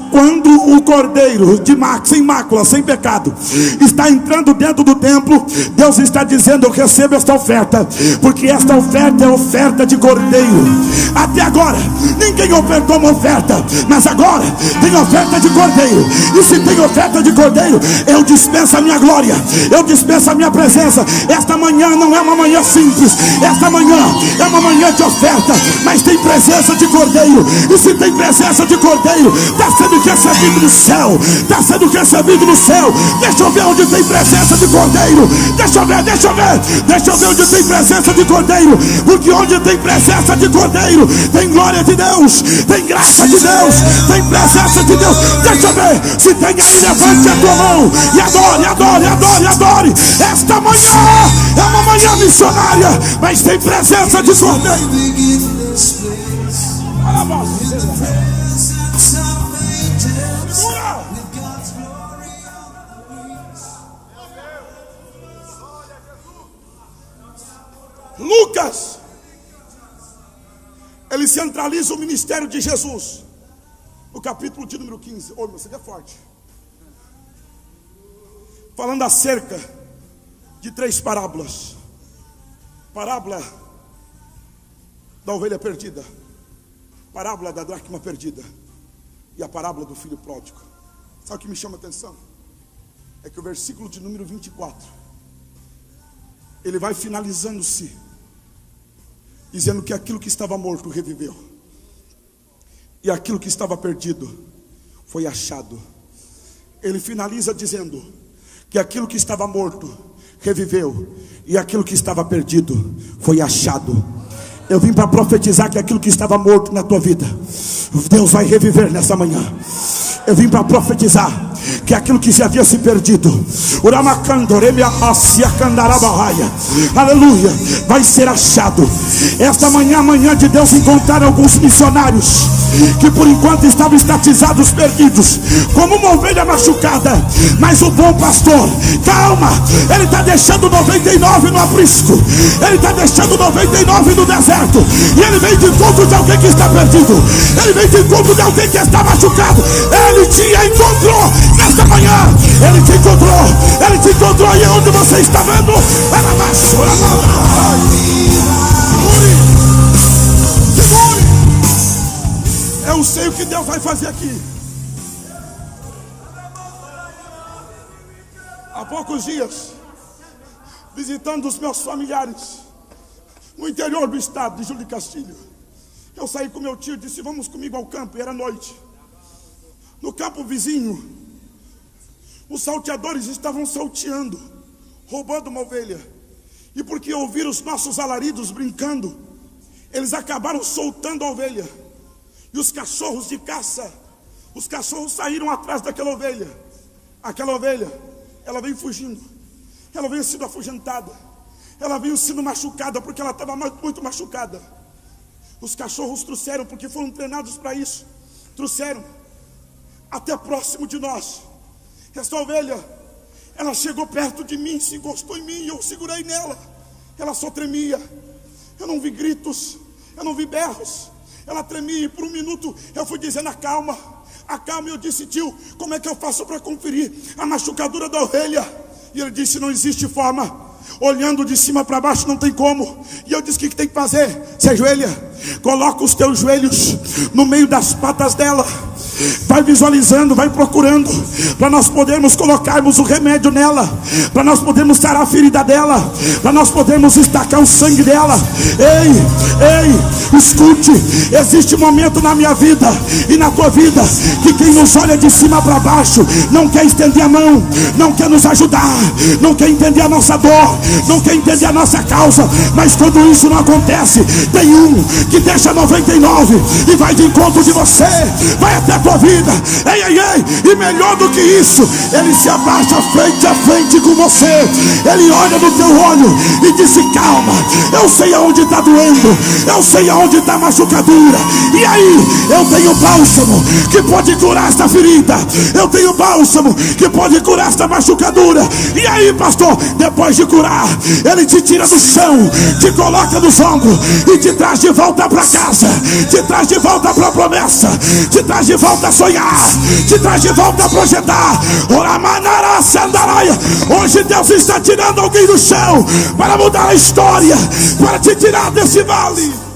Quando o Cordeiro sem mácula, sem pecado, está entrando dentro do templo, Deus está dizendo: eu recebo esta oferta, porque esta oferta é oferta de cordeiro. Até agora ninguém ofertou uma oferta, mas agora tem oferta de cordeiro. E se tem oferta de cordeiro, eu dispenso a minha glória, eu dispenso a minha presença. Esta manhã não é uma manhã simples, esta manhã é uma manhã de oferta, mas tem presença de cordeiro. E se tem presença de cordeiro, está sendo recebido no céu, está sendo recebido no céu. Deixa eu ver onde tem presença de cordeiro. Deixa eu ver onde tem presença de cordeiro, porque onde tem presença de cordeiro tem glória de Deus, tem graça de Deus, tem presença de Deus. Deixa eu ver, se tem aí, levante a tua mão e adore. Esta manhã é uma manhã missionária, mas tem presença de cordeiro. Olha a voz. Lucas, ele centraliza o ministério de Jesus no capítulo de número 15. Ô, meu, você é forte. Falando acerca de 3 parábolas. Parábola da ovelha perdida, parábola da dracma perdida e a parábola do filho pródigo. Sabe o que me chama a atenção? É que o versículo de número 24, ele vai finalizando-se dizendo que aquilo que estava morto reviveu, e aquilo que estava perdido foi achado. Ele finaliza dizendo que aquilo que estava morto reviveu, e aquilo que estava perdido foi achado. Eu vim para profetizar que aquilo que estava morto na tua vida, Deus vai reviver nessa manhã. Eu vim para profetizar que aquilo que já havia se perdido, aleluia, vai ser achado. Esta manhã, amanhã de Deus encontrar alguns missionários que por enquanto estavam estatizados, perdidos, como uma ovelha machucada. Mas o bom pastor, calma, ele está deixando 99 no aprisco, ele está deixando 99 no deserto, e ele vem de encontro de alguém que está perdido, ele vem de encontro de alguém que está machucado. Ele te encontrou nesta manhã, ele te encontrou aí onde você está vendo. Eu sei o que Deus vai fazer aqui. Há poucos dias, visitando os meus familiares no interior do estado de Júlio de Castilho, eu saí com meu tio e disse: vamos comigo ao campo. E era noite. No campo vizinho, os salteadores estavam salteando, roubando uma ovelha. E porque ouviram os nossos alaridos brincando, eles acabaram soltando a ovelha. E os cachorros de caça, os cachorros saíram atrás daquela ovelha. Aquela ovelha, ela veio fugindo, ela veio sendo afugentada, ela veio sendo machucada, porque ela estava muito machucada. Os cachorros trouxeram, porque foram treinados para isso, trouxeram até próximo de nós. Essa ovelha, ela chegou perto de mim, se encostou em mim, e eu segurei nela. Ela só tremia. Eu não vi gritos, eu não vi berros. Ela tremia, e por um minuto eu fui dizendo: acalma, acalma. E eu disse: tio, como é que eu faço para conferir a machucadura da ovelha? E ele disse: não existe forma. Olhando de cima para baixo não tem como. E eu disse: o que tem que fazer? Se ajoelha, coloca os teus joelhos no meio das patas dela, vai visualizando, vai procurando, para nós podermos colocarmos o remédio nela, para nós podermos sarar a ferida dela, para nós podermos estacar o sangue dela. Ei, escute, existe um momento na minha vida e na tua vida que quem nos olha de cima para baixo não quer estender a mão, não quer nos ajudar, não quer entender a nossa dor, não quer entender a nossa causa. Mas quando isso não acontece, tem um que deixa 99 e vai de encontro de você, vai até a tua vida. Ei, e melhor do que isso, ele se abaixa frente a frente com você, ele olha no teu olho e diz: calma, eu sei aonde está doendo, eu sei aonde está a machucadura, e aí eu tenho bálsamo que pode curar esta ferida, eu tenho bálsamo que pode curar esta machucadura. E aí, pastor, depois de curar, ele te tira do chão, te coloca nos ombros e te traz de volta para casa, te traz de volta para a promessa, te traz de volta a sonhar, te traz de volta a projetar. Hoje Deus está tirando alguém do chão para mudar a história, para te tirar desse vale.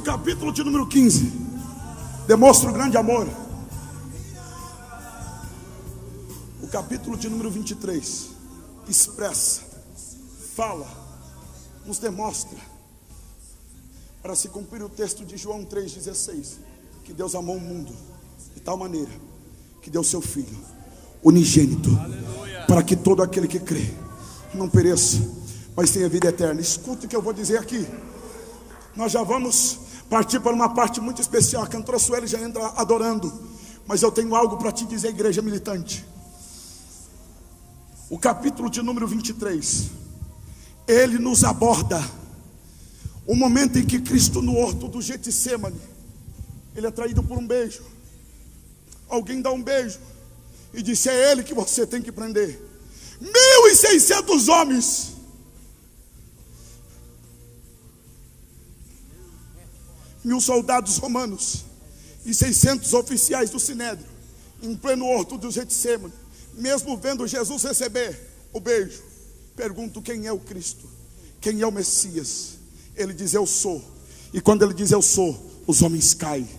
Capítulo de número 15 demonstra o grande amor, o capítulo de número 23 expressa, fala, nos demonstra, para se cumprir o texto de João 3,16, que Deus amou o mundo de tal maneira que deu seu Filho unigênito, para que todo aquele que crê não pereça, mas tenha vida eterna. Escuta o que eu vou dizer aqui. Nós já vamos partir para uma parte muito especial. A cantora Sueli já entra adorando, mas eu tenho algo para te dizer, igreja militante. O capítulo de número 23, ele nos aborda o momento em que Cristo, no horto do Getsemane, ele é traído por um beijo. Alguém dá um beijo e disse: é ele que você tem que prender. 1.600 homens, mil soldados romanos e 600 oficiais do Sinédrio, em pleno horto do Getsemane, mesmo vendo Jesus receber o beijo, pergunto: quem é o Cristo? Quem é o Messias? Ele diz: eu sou. E quando ele diz eu sou, os homens caem.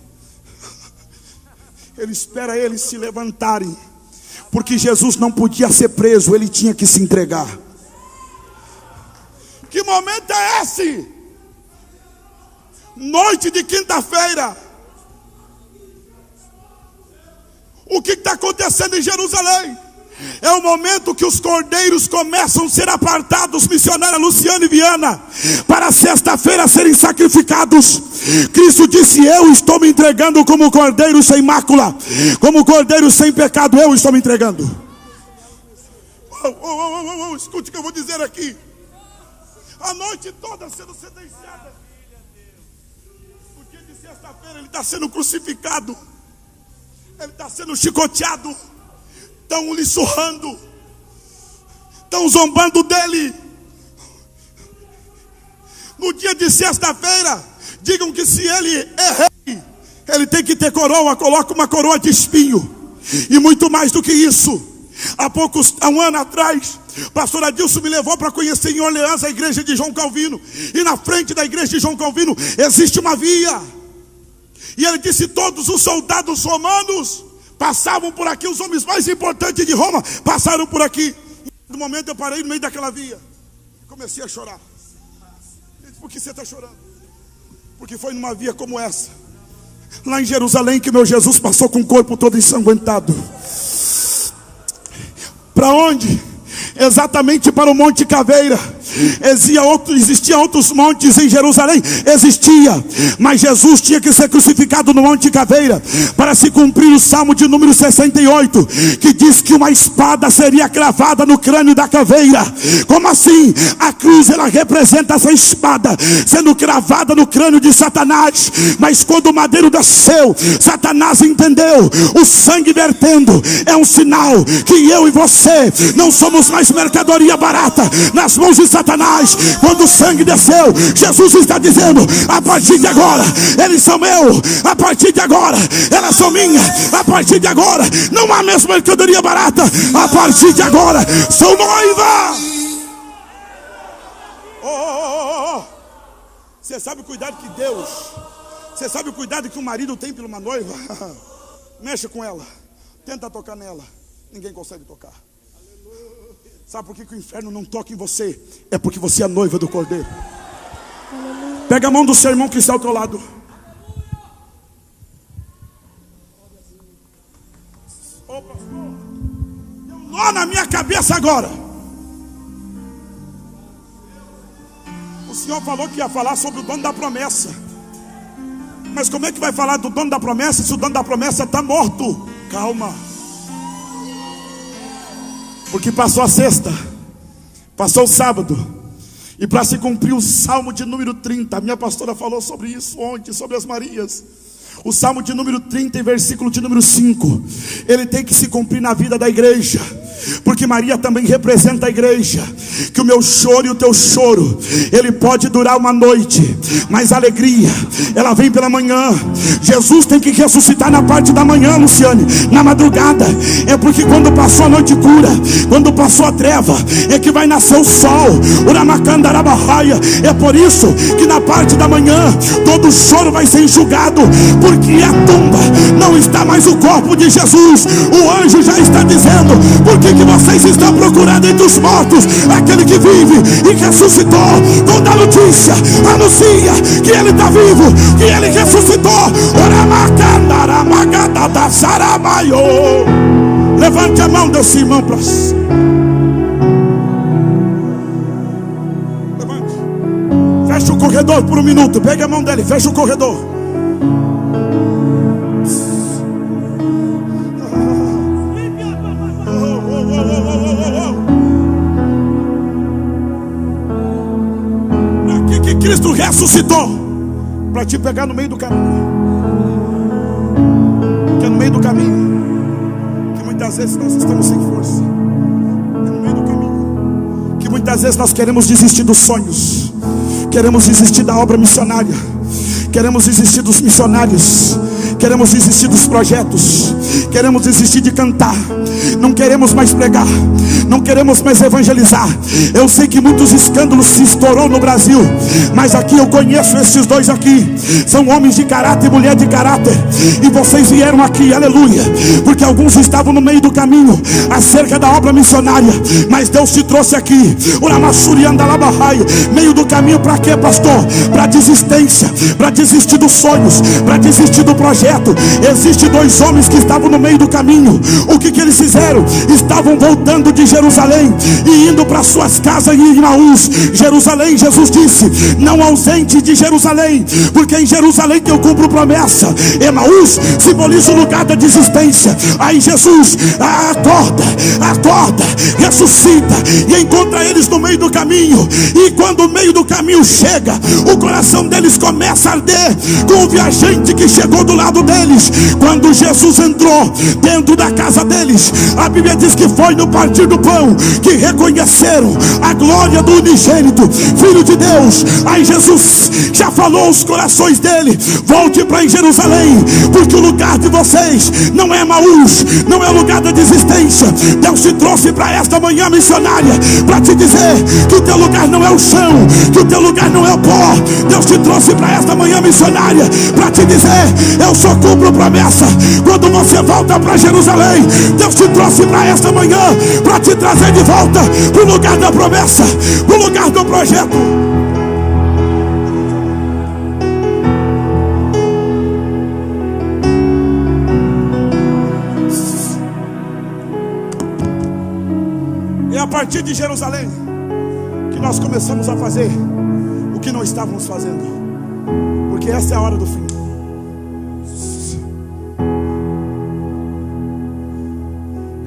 Ele espera eles se levantarem, porque Jesus não podia ser preso, ele tinha que se entregar. Que momento é esse? Noite de quinta-feira. O que está acontecendo em Jerusalém? É o momento que os cordeiros começam a ser apartados, missionária Luciane Viana, para sexta-feira serem sacrificados. Cristo disse: eu estou me entregando como cordeiro sem mácula, como cordeiro sem pecado, eu estou me entregando. Escute o que eu vou dizer aqui. A noite toda sendo sentenciada. No dia de sexta-feira ele está sendo crucificado, ele está sendo chicoteado, estão lhe surrando, estão zombando dele. No dia de sexta-feira, digam que se ele é rei, ele tem que ter coroa, coloca uma coroa de espinho. E muito mais do que isso, há um ano atrás, pastor Adilson me levou para conhecer em Orleans a igreja de João Calvino. E na frente da igreja de João Calvino existe uma via. E ele disse: todos os soldados romanos passavam por aqui, os homens mais importantes de Roma passaram por aqui. E no momento eu parei no meio daquela via, comecei a chorar. Ele disse: por que você está chorando? Porque foi numa via como essa, lá em Jerusalém, que meu Jesus passou com o corpo todo ensanguentado. Para onde? Exatamente para o Monte Caveira. Existiam outros montes em Jerusalém, existia, mas Jesus tinha que ser crucificado no Monte Caveira, para se cumprir o Salmo de número 68, que diz que uma espada seria cravada no crânio da caveira. Como assim? A cruz, ela representa essa espada sendo cravada no crânio de Satanás. Mas quando o madeiro desceu, Satanás entendeu, o sangue vertendo é um sinal que eu e você não somos mais mercadoria barata nas mãos de Satanás. Quando o sangue desceu, Jesus está dizendo: a partir de agora eles são meus, a partir de agora elas são minhas, a partir de agora não há mesmo mercadoria barata, a partir de agora sou noiva. Você sabe o cuidado que Deus, você sabe o cuidado que o marido tem por uma noiva? Mexa com ela, tenta tocar nela, ninguém consegue tocar. Sabe por que o inferno não toca em você? É porque você é a noiva do Cordeiro. Pega a mão do seu irmão que está ao teu lado. Ô pastor, deu um nó na minha cabeça agora. O Senhor falou que ia falar sobre o dono da promessa. Mas como é que vai falar do dono da promessa se o dono da promessa está morto? Calma. Porque passou a sexta, passou o sábado, e para se cumprir o Salmo de número 30, a minha pastora falou sobre isso ontem, sobre as Marias. O Salmo de número 30 e versículo de número 5, ele tem que se cumprir na vida da igreja, porque Maria também representa a igreja. Que o meu choro e o teu choro, ele pode durar uma noite, mas a alegria, ela vem pela manhã. Jesus tem que ressuscitar na parte da manhã, Luciane, na madrugada. É porque quando passou a noite cura, quando passou a treva, é que vai nascer o sol. É por isso que na parte da manhã todo choro vai ser enxugado, porque a tumba não está mais o corpo de Jesus. O anjo já está dizendo: por que vocês estão procurando entre os mortos aquele que vive e ressuscitou? Toda notícia anuncia que ele está vivo, que ele ressuscitou. Levante a mão desse irmão para levante, Fecha o corredor por um minuto. Pega a mão dele, fecha o corredor. Aqui que Cristo ressuscitou para te pegar no meio do caminho. Que é no meio do caminho que muitas vezes nós estamos sem força. É no meio do caminho que muitas vezes nós queremos desistir dos sonhos, queremos desistir da obra missionária, queremos desistir dos missionários, queremos desistir dos projetos, queremos desistir de cantar, não queremos mais pregar, não queremos mais evangelizar. Eu sei que muitos escândalos se estourou no Brasil, mas aqui eu conheço esses dois aqui, são homens de caráter e mulher de caráter, e vocês vieram aqui, aleluia, porque alguns estavam no meio do caminho acerca da obra missionária, mas Deus te trouxe aqui, meio do caminho para quê, pastor? Para desistência, para desistir dos sonhos, para desistir do projeto. Existem dois homens que estavam no meio do caminho. O que eles fizeram? Estavam voltando de Jerusalém e indo para suas casas em Emaús. Jerusalém, Jesus disse: não ausente de Jerusalém, porque em Jerusalém que eu cumpro promessa. Emaús simboliza o lugar da desistência. Aí Jesus acorda, ressuscita e encontra eles no meio do caminho. E quando o meio do caminho chega, o coração deles começa a arder com o viajante que chegou do lado deles. Quando Jesus entrou dentro da casa deles, a Bíblia diz que foi no partir do pão que reconheceram a glória do unigênito, Filho de Deus. Aí Jesus já falou aos corações dele: volte para Jerusalém, porque o lugar de vocês não é Emaús, não é o lugar da desistência. Deus te trouxe para esta manhã missionária para te dizer que o teu lugar não é o chão, que o teu lugar não é o pó. Deus te trouxe para esta manhã missionária para te dizer: eu só cumpro promessa quando você volta para Jerusalém. Deus te trouxe para esta manhã para te trazer de volta para o lugar da promessa, para o lugar do projeto. É a partir de Jerusalém que nós começamos a fazer o que não estávamos fazendo, porque essa é a hora do fim.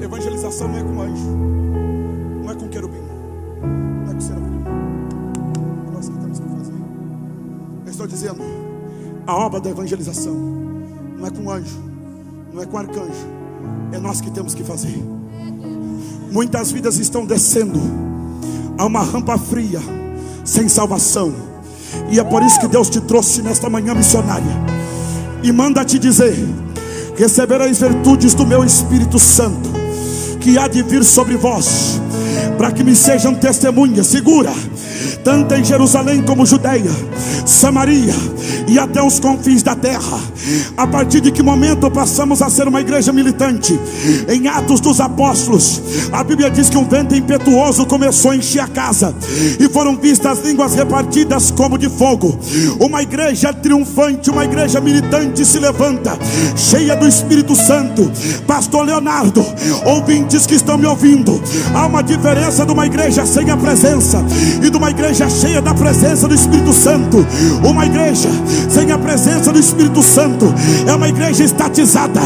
Evangelização não é com anjo, não é com querubim, não é com serafim. É nós que temos que fazer. Eu estou dizendo, a obra da evangelização não é com anjo, não é com arcanjo, é nós que temos que fazer. Muitas vidas estão descendo a uma rampa fria, sem salvação, e é por isso que Deus te trouxe nesta manhã missionária e manda te dizer: recebereis virtudes do meu Espírito Santo, que há de vir sobre vós, para que me sejam testemunhas. Segura, tanto em Jerusalém como Judeia, Samaria e até os confins da terra. A partir de que momento passamos a ser uma igreja militante? Em Atos dos Apóstolos, a Bíblia diz que um vento impetuoso começou a encher a casa, e foram vistas as línguas repartidas como de fogo. Uma igreja triunfante, uma igreja militante se levanta, cheia do Espírito Santo. Pastor Leonardo, ouvintes que estão me ouvindo, há uma diferença de uma igreja sem a presença e de uma igreja cheia da presença do Espírito Santo. Uma igreja sem a presença do Espírito Santo é uma igreja estatizada.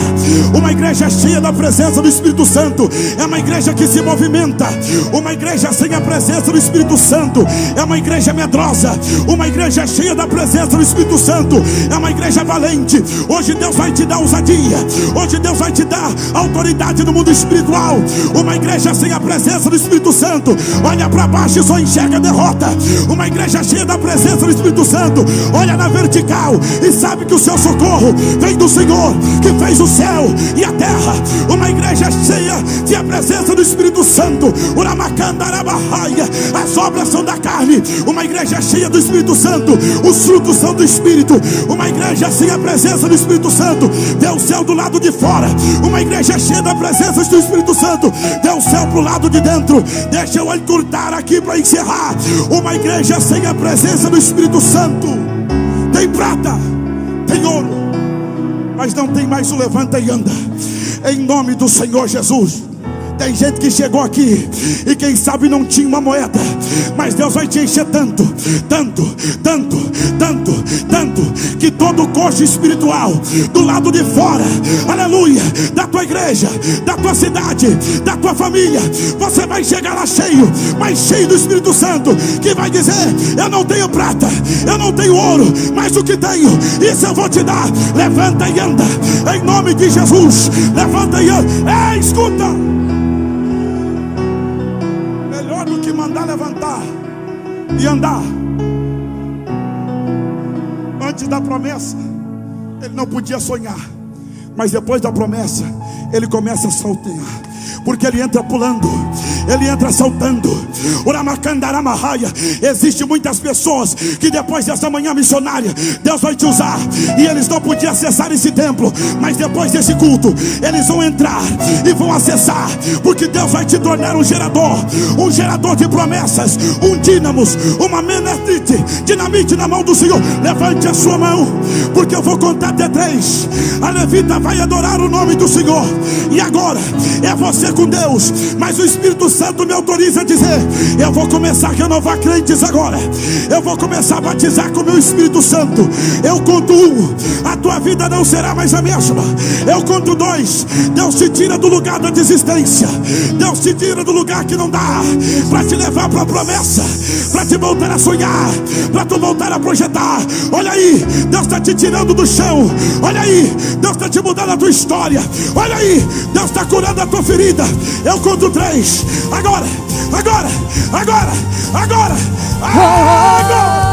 Uma igreja cheia da presença do Espírito Santo é uma igreja que se movimenta. Uma igreja sem a presença do Espírito Santo é uma igreja medrosa. Uma igreja cheia da presença do Espírito Santo é uma igreja valente. Hoje Deus vai te dar ousadia, hoje Deus vai te dar autoridade no mundo espiritual. Uma igreja sem a presença do Espírito Santo olha para baixo e só enxerga derrota. Uma igreja cheia da presença do Espírito Santo olha na vertical e sabe que o seu socorro vem do Senhor que fez o céu e a terra. Uma igreja cheia da presença do Espírito Santo, as obras são da carne. Uma igreja cheia do Espírito Santo, os frutos são do Espírito. Uma igreja sem a presença do Espírito Santo vê o céu do lado de fora. Uma igreja cheia da presença do Espírito Santo vê o céu pro lado de dentro. Deixa eu encurtar aqui para encerrar. Uma igreja sem a presença do Espírito Santo tem prata, tem ouro, mas não tem mais o levanta e anda. Em nome do Senhor Jesus, Tem gente que chegou aqui e quem sabe não tinha uma moeda, mas Deus vai te encher tanto, tanto, tanto, tanto, tanto, que todo coxo espiritual do lado de fora, aleluia, da tua igreja, da tua cidade, da tua família, você vai chegar lá cheio, mas cheio do Espírito Santo, que vai dizer: eu não tenho prata, eu não tenho ouro, mas o que tenho, isso eu vou te dar. Levanta e anda, em nome de Jesus. Levanta e anda. Ei, escuta, melhor do que mandar levantar e andar. Antes da promessa, ele não podia sonhar, mas depois da promessa, ele começa a saltear, porque ele entra pulando, ele entra saltando. Existem muitas pessoas que depois dessa manhã missionária, Deus vai te usar, e eles não podiam acessar esse templo, mas depois desse culto, eles vão entrar e vão acessar, porque Deus vai te tornar um gerador de promessas, um dínamos, uma dinamite na mão do Senhor. Levante a sua mão, porque eu vou contar até 3. A levita vai adorar o nome do Senhor, e agora é você com Deus, mas o Espírito Santo me autoriza a dizer: eu vou começar a renovar crentes agora, eu vou começar a batizar com o meu Espírito Santo. Eu conto 1, a tua vida não será mais a mesma. Eu conto 2, Deus te tira do lugar da desistência, Deus te tira do lugar que não dá, para te levar para a promessa, para te voltar a sonhar, para tu voltar a projetar. Olha aí, Deus está te tirando do chão. Olha aí, Deus está te mudando a tua história. Olha aí, Deus está curando a tua ferida. Eu conto 3, agora, agora, agora, agora, agora.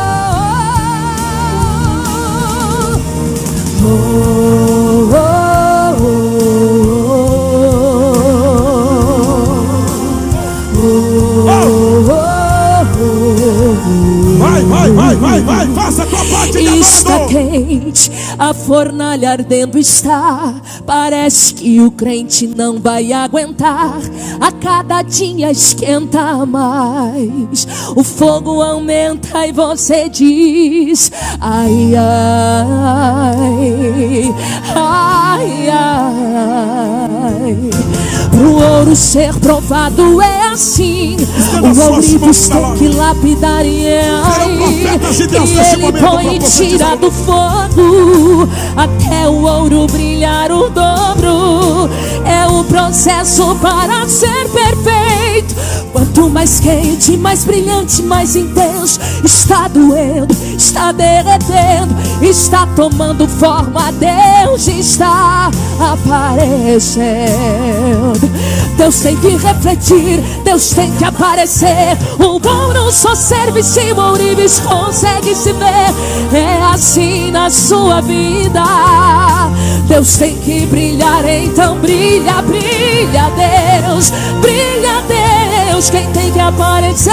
Vai, faça a tua parte. Está quente, a fornalha ardendo está. Parece que o crente não vai aguentar. A cada dia esquenta mais, o fogo aumenta e você diz: ai, ai, ai, ai. Pro ouro ser provado é assim, o ourives tem que lapidar e é aí que ele põe e tira do fogo até o ouro brilhar o dobro. É o processo para ser perfeito. Quanto mais quente, mais brilhante, mais intenso, está doendo, está derretendo, está tomando forma. Deus está aparecendo. Deus tem que refletir, Deus tem que aparecer. O ouro só serve se o ourives consegue se ver. É assim na sua vida. Deus tem que brilhar, então brilha, brilha Deus, brilha Deus. Quem tem que aparecer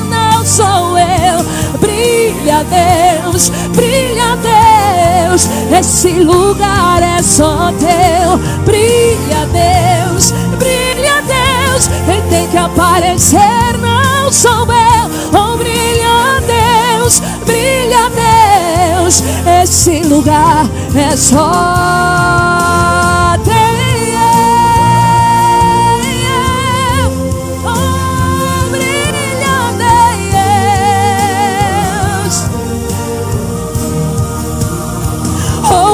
não sou eu. Brilha Deus, brilha Deus. Esse lugar é só teu. Brilha Deus, brilha Deus. Quem tem que aparecer não sou eu. Oh, brilha Deus, brilha Deus. Esse lugar é só teu.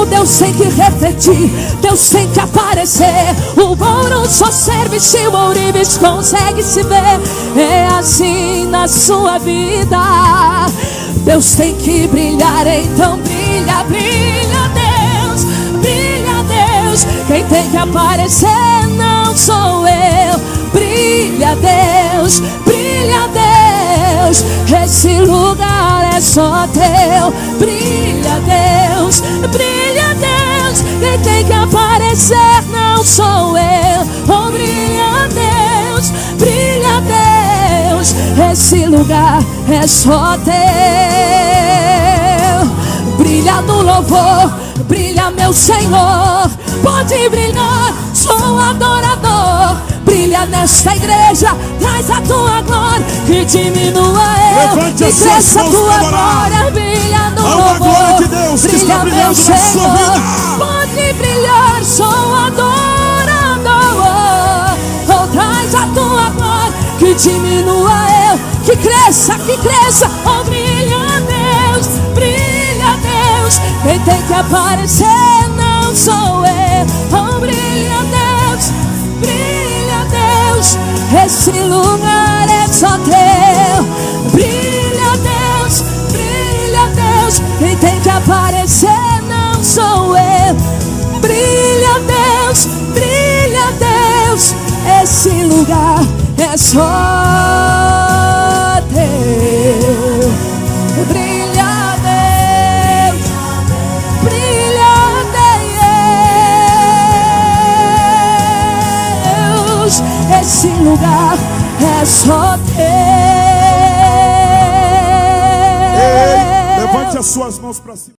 Deus tem que refletir, Deus tem que aparecer. O ouro só serve se o ourives consegue se ver. É assim na sua vida. Deus tem que brilhar, então brilha, brilha Deus, brilha Deus. Quem tem que aparecer não sou eu. Brilha Deus, brilha Deus. Esse lugar é só teu. Brilha Deus, brilha Deus. Quem tem que aparecer não sou eu. Oh, brilha Deus, brilha Deus. Esse lugar é só teu. Brilha no louvor, brilha meu Senhor. Pode brilhar, sou adorador. Brilha nesta igreja, traz a tua glória, que diminua eu, que cresça a tua glória. Brilha no louvor, de Deus, brilha meu Senhor. Pode brilhar, sou adorador. Oh, traz diminua eu, que cresça, oh brilha Deus, quem tem que aparecer não sou eu, oh brilha Deus, esse lugar é só teu, brilha Deus, quem tem que aparecer não sou eu, brilha Deus, esse lugar é só teu, brilha Deus, esse lugar é só teu. Levante as suas mãos para cima.